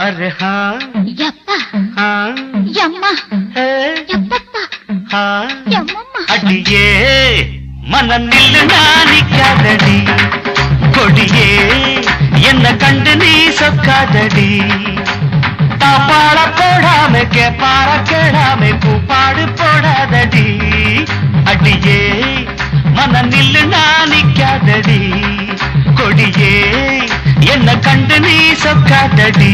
अरे हाँ ಯಪ್ಪ हाँ ಯಮ್ಮ है ಯಪ್ಪಪ್ಪ हाँ ಯಮ್ಮಮ್ಮ அடியே மனம் நில்லு நானிக்காதடி கொடியே என்ன கண்டு நீ சொக்காதடி தாப்பாள போடாம கேப்பார கேடாம கூப்பாடு போடாதடி அடியே மனம் நில்லு நானிக்காதடி கொடியே என்ன கண்டு நீ சொக்காதடி